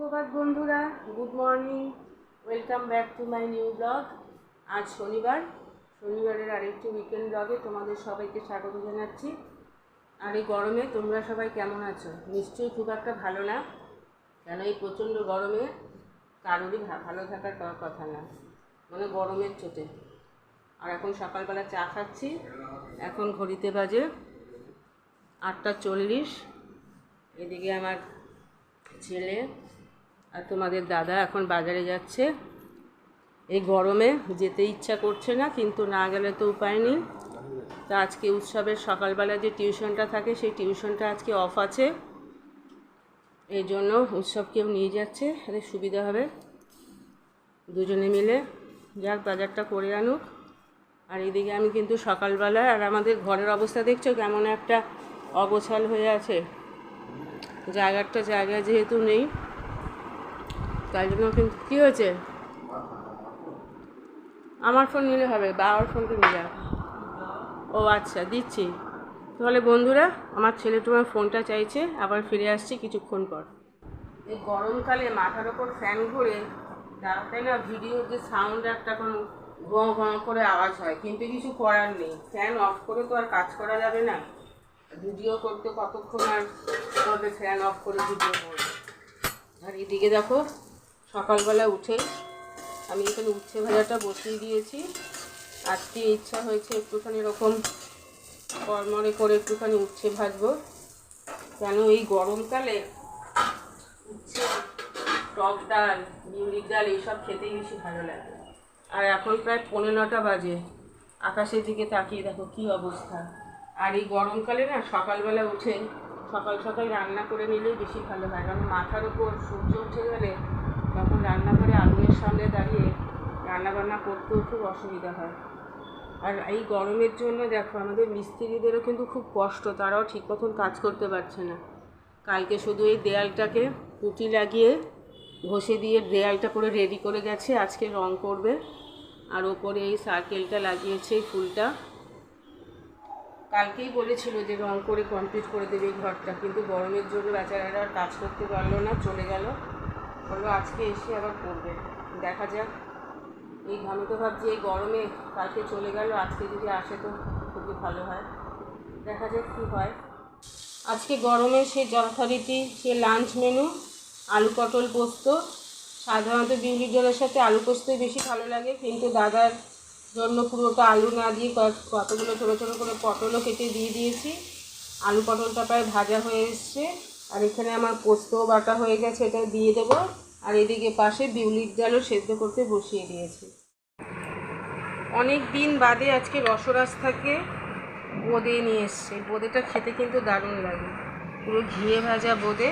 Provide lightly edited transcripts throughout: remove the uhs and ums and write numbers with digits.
সুপ্রভাত বন্ধুরা, good morning, welcome back to my new blog. আজ শনিবারের আরেকটি উইকেন্ড ব্লগে তোমাদের সবাইকে স্বাগত জানাচ্ছি। আর এই গরমে তোমরা সবাই কেমন আছো? নিশ্চয়ই খুব একটা ভালো না, কেন এই প্রচণ্ড গরমে কারোরই ভালো থাকার কথা না, মানে গরমের চোটে। আর এখন সকালবেলা চা খাচ্ছি, এখন ঘড়িতে বাজে 8:40। এদিকে আমার ছেলে আর তোমাদের দাদা এখন বাজারে যাচ্ছে। এই গরমে যেতে ইচ্ছা করছে না, কিন্তু না গেলে তো উপায় নেই। তা আজকে উৎসবের সকালবেলা যে টিউশনটা থাকে, সেই টিউশনটা আজকে অফ আছে, এই জন্য উৎসবকেও নিয়ে যাচ্ছে, তাদের সুবিধা হবে। দুজনে মিলে যাক, বাজারটা করে আনুক। আর এদিকে আমি কিন্তু সকালবেলা, আর আমাদের ঘরের অবস্থা দেখছো কেমন একটা অগোছাল হয়ে আছে, জায়গা যেহেতু নেই, তাই জন্য কিন্তু কী হয়েছে, আমার ফোন নিলে হবে, বাবার ফোনটা নিলে। ও আচ্ছা, দিচ্ছি। তাহলে বন্ধুরা, আমার ছেলে তোমার ফোনটা চাইছে, আবার ফিরে আসছি কিছুক্ষণ পর। এই গরমকালে মাথার ওপর ফ্যান ঘুরে তাই না, ভিডিওর যে সাউন্ড একটা কোনো ঘঁ ঘঁ করে আওয়াজ হয়, কিন্তু কিছু করার নেই, ফ্যান অফ করে তো আর কাজ করা যাবে না। ভিডিও করতে কতক্ষণ আর তবে ফ্যান অফ করে ভিডিও করবে। আর এদিকে দেখো, সকালবেলা উঠে আমি এখানে উচ্ছে ভাজাটা বসিয়ে দিয়েছি। আজকে ইচ্ছা হয়েছে একটুখানি এরকম কড়মড়ে করে একটুখানি উচ্ছে ভাজবো, কেন এই গরমকালে উচ্ছে, টক ডাল, বিউলির ডাল এইসব খেতেই বেশি ভালো লাগে। আর এখন প্রায় 9:45 বাজে, আকাশের দিকে তাকিয়ে দেখো কী অবস্থা। আর এই গরমকালে না, সকালবেলা উঠে সকাল সকাল রান্না করে নিলেই বেশি ভালো হয়, কারণ মাথার উপর সূর্য উঠে গেলে তখন রান্নাঘরে আগুনের সামনে দাঁড়িয়ে রান্নাবান্না করতেও খুব অসুবিধা হয়। আর এই গরমের জন্য দেখো, আমাদের মিস্ত্রিদেরও কিন্তু খুব কষ্ট, তারাও ঠিক মতন কাজ করতে পারছে না। কালকে শুধু এই দেয়ালটাকে পুঁটি লাগিয়ে ঘষে দিয়ে দেয়ালটা করে রেডি করে গেছে, আজকে রং করবে। আর ওপরে এই সার্কেলটা লাগিয়েছে, এই ফুলটা কালকেই বলেছিল যে রং করে কমপ্লিট করে দেবে এই ঘরটা, কিন্তু গরমের জন্য বেচারারা আর কাজ করতে পারলো না, চলে গেল। বললো আজকে এসে আবার করবে, দেখা যাক। আমি তো ভাবছি এই গরমে কালকে চলে গেল, আজকে যদি আসে তো খুবই ভালো হয়, দেখা যাক কী হয়। আজকে গরমে সে যথারীতি সে লাঞ্চ মেনু আলু পটল পোস্ত। সাধারণত বিউলির ডালের সাথে আলু পোস্তই বেশি ভালো লাগে, কিন্তু দাদার জন্য পুরোটা আলু না দিয়ে কতগুলো ছোটো ছোটো করে পটলও কেটে দিয়ে দিয়েছি। আলু পটলটা প্রায় ভাজা হয়ে এসছে, আর এখানে আমার পোস্তও বাটা হয়ে গেছে, এটা দিয়ে দেবো। আর এদিকে পাশে বিউলির ডালও সেদ্ধ করতে বসিয়ে দিয়েছি। অনেক দিন বাদে আজকে রসরাজ থেকে বোঁদে নিয়ে এসছে। বোঁদেটা খেতে কিন্তু দারুণ লাগে, পুরো ঘিয়ে ভাজা বোঁদে,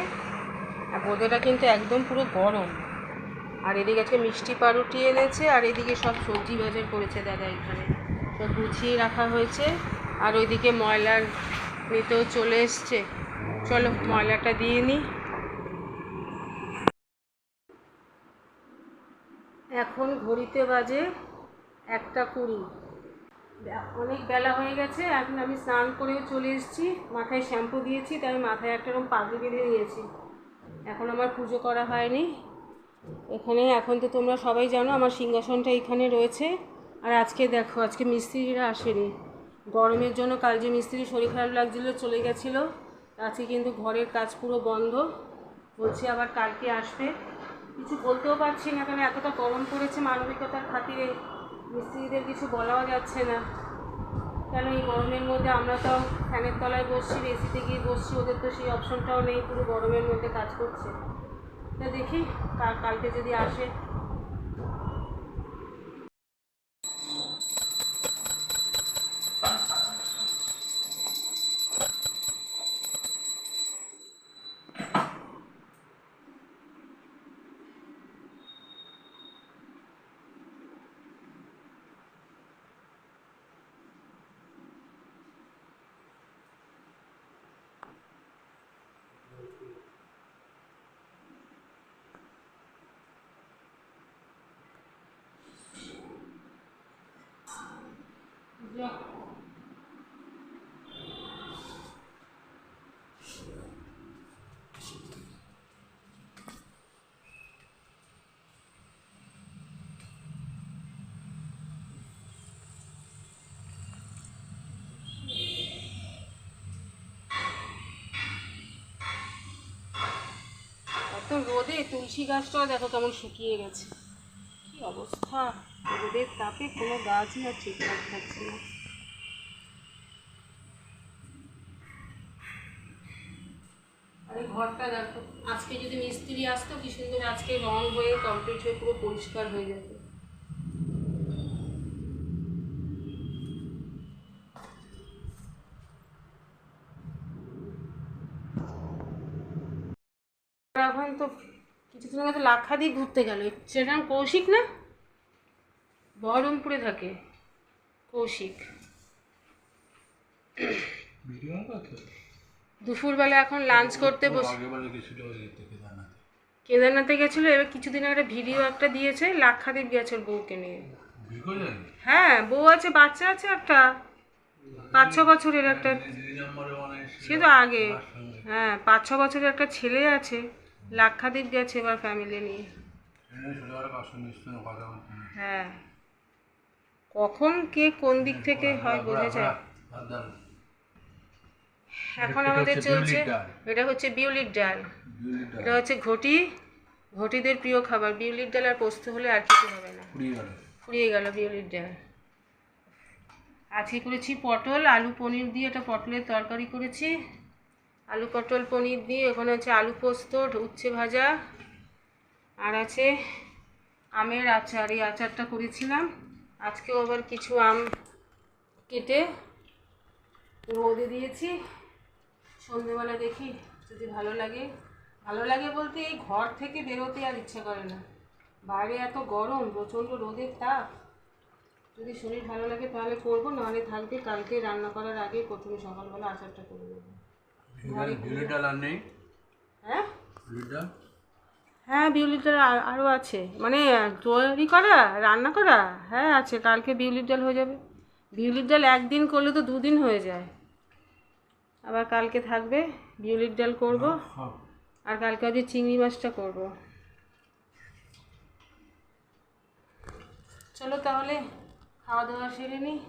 আর বোঁদেটা কিন্তু একদম পুরো গরম। আর এদিকে আজকে মিষ্টি পাউরুটি এনেছে, আর এদিকে সব সবজি বাজার করেছে দাদা, এখানে সব গুছিয়ে রাখা হয়েছে। আর ওইদিকে ময়লার নিতেও চলে এসছে, চলো ময়লাটা দিয়ে নিই। এখন ঘড়িতে বাজে 1:20, অনেক বেলা হয়ে গেছে। এখন আমি স্নান করেও চলে এসেছি, মাথায় শ্যাম্পু দিয়েছি, তাই মাথায় একটা রকম পাগড়ি বেঁধে নিয়েছি। এখন আমার পুজো করা হয়নি এখানে। এখন তো তোমরা সবাই জানো আমার সিংহাসনটা এখানে রয়েছে। আর আজকে দেখো, আজকে মিস্ত্রিরা আসেনি গরমের জন্য। কাল যে মিস্ত্রি শরীর খারাপ লাগছিলো চলে গেছিলো, আজকে কিন্তু ঘরের কাজ পুরো বন্ধ, বলছে আবার কালকে আসবে। কিছু বলতেও পারছি না, কারণ এতটা গরম পড়েছে, মানবিকতার খাতিরে মিস্ত্রিদের কিছু বলাও যাচ্ছে না। কেন এই গরমের মধ্যে আমরা তো ফ্যানের তলায় বসছি, এসিতে গিয়ে বসছি, ওদের তো সেই অপশনটাও নেই, পুরো গরমের মধ্যে কাজ করছে। তা দেখি কালকে যদি আসে। রোদে তুলসী গাছটাও দেখো কেমন শুকিয়ে গেছে, কি অবস্থা! রোদের তাপে কোনো গাছই আর ঠিকঠাক থাকছে না। আর এই ঘরটা দেখো, আজকে যদি মিস্ত্রি আসতো কি সুন্দর আজকে রং হয়ে কমপ্লিট হয়ে পুরো পরিষ্কার হয়ে যেত। এখন তো কিছুদিন আগে তো লাক্ষাদ্বীপ ঘুরতে গেল, সেটা কৌশিক না, বহরমপুরে থাকে কৌশিক। দুপুরবেলা এখন লাঞ্চ করতে বসে কেদারনাথে গেছিলো, এবার কিছুদিন আগে ভিডিও একটা দিয়েছে লাক্ষাদ্বীপ গেছে বউকে নিয়ে। হ্যাঁ, বউ আছে, বাচ্চা আছে একটা 5-6 বছরের একটা, সে তো আগে, হ্যাঁ 5-6 বছরের একটা ছেলে আছে, লাক্ষাদ্বীপ গেছে এবার ফ্যামিলি নিয়ে। হ্যাঁ, কখন কে কোন দিক থেকে হয় বোঝা যায়। এখন আমাদের চলছে, এটা হচ্ছে বিউলির ডাল, এটা হচ্ছে ঘটিদের প্রিয় খাবার। বিউলির ডাল আর পোস্ত হলে আর কিছু হবে না, ফুরিয়ে গেল বিউলির ডাল। আজকে করেছি পটল আলু পনির দিয়ে, এটা পটলের তরকারি করেছি, আলু পটল পনির দিয়ে। ওখানে হচ্ছে আলু পোস্ত, উচ্ছে ভাজা, আর আছে আমের আচার, এই আচারটা করেছিলাম। আজকেও আবার কিছু আম কেটে রোদে দিয়েছি, সন্ধেবেলা দেখি যদি ভালো লাগে বলতে এই ঘর থেকে বেরোতে আর ইচ্ছা করে না, বাইরে এত গরম, প্রচণ্ড রোদের তাপ। যদি শরীর ভালো লাগে তাহলে করবো, নাহলে থাকবে, কালকে রান্না করার আগে প্রথমে সকালবেলা আচারটা করে দেবো। হ্যাঁ হ্যাঁ, বিউলির ডাল আরও আছে, মানে তৈরি করা রান্না করা, হ্যাঁ আছে, কালকে বিউলির ডাল হয়ে যাবে। বিউলির ডাল একদিন করলে তো 2 দিন হয়ে যায়, আবার কালকে থাকবে বিউলির ডাল করব, আর কালকে আজকে চিংড়ি মাছটা করব। চলো তাহলে খাওয়া দাওয়া সেরে নিই,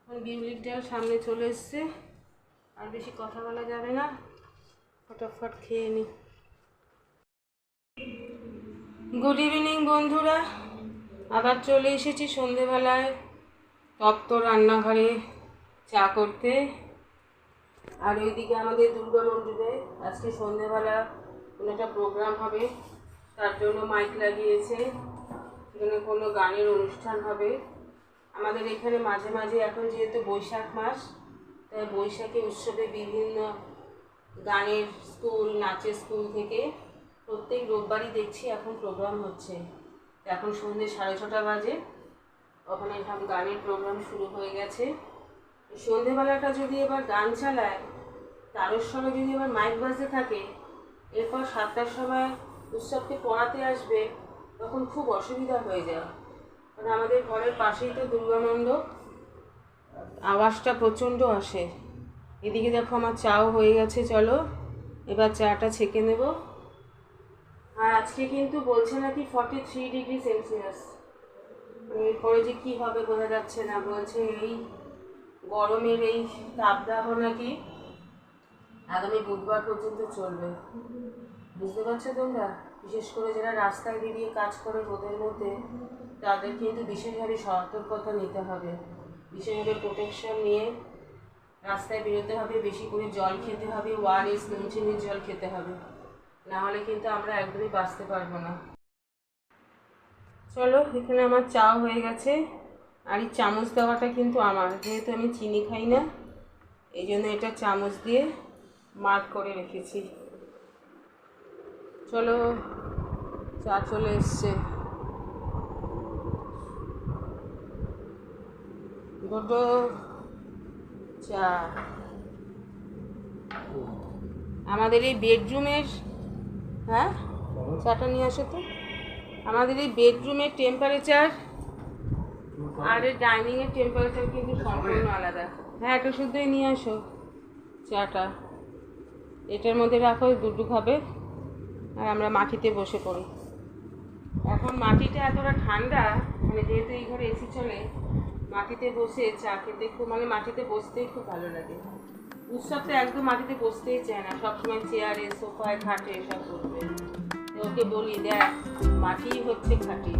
বিউলির ডাল সামনে চলে এসছে, আর বেশি কথা বলা যাবে না, ফটাফট খেয়ে নিই। গুড ইভিনিং বন্ধুরা, আবার চলে এসেছি সন্ধেবেলায় তপ্ত রান্নাঘরে চা করতে। আর ওইদিকে আমাদের দুর্গা মন্দিরে আজকে সন্ধেবেলা কোনো একটা প্রোগ্রাম হবে, তার জন্য মাইক লাগিয়েছে, এখানে কোনো গানের অনুষ্ঠান হবে। আমাদের এখানে মাঝে মাঝে এখন যেহেতু বৈশাখ মাস, তাই বৈশাখী উৎসবে বিভিন্ন গানের স্কুল, নাচের স্কুল থেকে প্রত্যেক রোববারই দেখছি এখন প্রোগ্রাম হচ্ছে। এখন সন্ধ্যে 6:30 বাজে, ওখানে এখন গানের প্রোগ্রাম শুরু হয়ে গেছে। সন্ধেবেলাটা যদি এবার গান চালায়, তারও সময় যদি এবার মাইক বাজতে থাকে, এরপর 7টার সময় উৎসবকে পড়াতে আসবে, তখন খুব অসুবিধা হয়ে যায়। কারণ আমাদের ঘরের পাশেই তো দুর্গা মণ্ডপ, আওয়াজটা প্রচণ্ড আসে। এদিকে দেখো আমার চাও হয়ে গেছে, চলো এবার চাটা ছেঁকে নেব। আর আজকে কিন্তু বলছে নাকি 43 ডিগ্রি সেলসিয়াস, এরপরে যে কী হবে বোঝা যাচ্ছে না। বলছে এই গরমের এই তাপদাহ নাকি আগামী বুধবার পর্যন্ত চলবে। বুঝতে পারছো তোমরা? বিশেষ করে যারা রাস্তায় বেরিয়ে কাজ করে রোদের মধ্যে, তাদের কিন্তু বিশেষভাবে সতর্কতা নিতে হবে, বিশেষভাবে প্রোটেকশন নিয়ে রাস্তায় বেরোতে হবে, বেশি করে জল খেতে হবে, ওআরএস নুনচিনির জল খেতে হবে, নাহলে কিন্তু আমরা একদমই বাঁচতে পারবো না। চলো, এখানে আমার চা হয়ে গেছে, আর এই চামচ দেওয়াটা কিন্তু আমার, যেহেতু আমি চিনি খাই না, এই জন্য এটা চামচ দিয়ে মার্ক করে রেখেছি। চলো, চা চলে এসছে। গোটো চা। আমাদের এই বেডরুমের, হ্যাঁ চাটা নিয়ে আসো তো। আমাদের এই বেডরুমের টেম্পারেচার আর এই ডাইনিংয়ের টেম্পারেচার কিন্তু সম্পূর্ণ আলাদা। হ্যাঁ, একটু শুদ্ধই নিয়ে আসো চাটা, এটার মধ্যে রাখো, দুটো খাবে, আর আমরা মাটিতে বসে পড়ি। এখন মাটিটা এতটা ঠান্ডা, মানে যেহেতু এই ঘরে এসি চলে, মাটিতে বসে চা খেতে খুব, মানে মাটিতে বসতেই খুব ভালো লাগে। উৎসব তো একদম মাটিতে বসতেই চায় না, সবসময় চেয়ারে, সোফায়, খাটে এসব করবে। ওকে বলি দেখ মাটি হচ্ছে খাঁটি।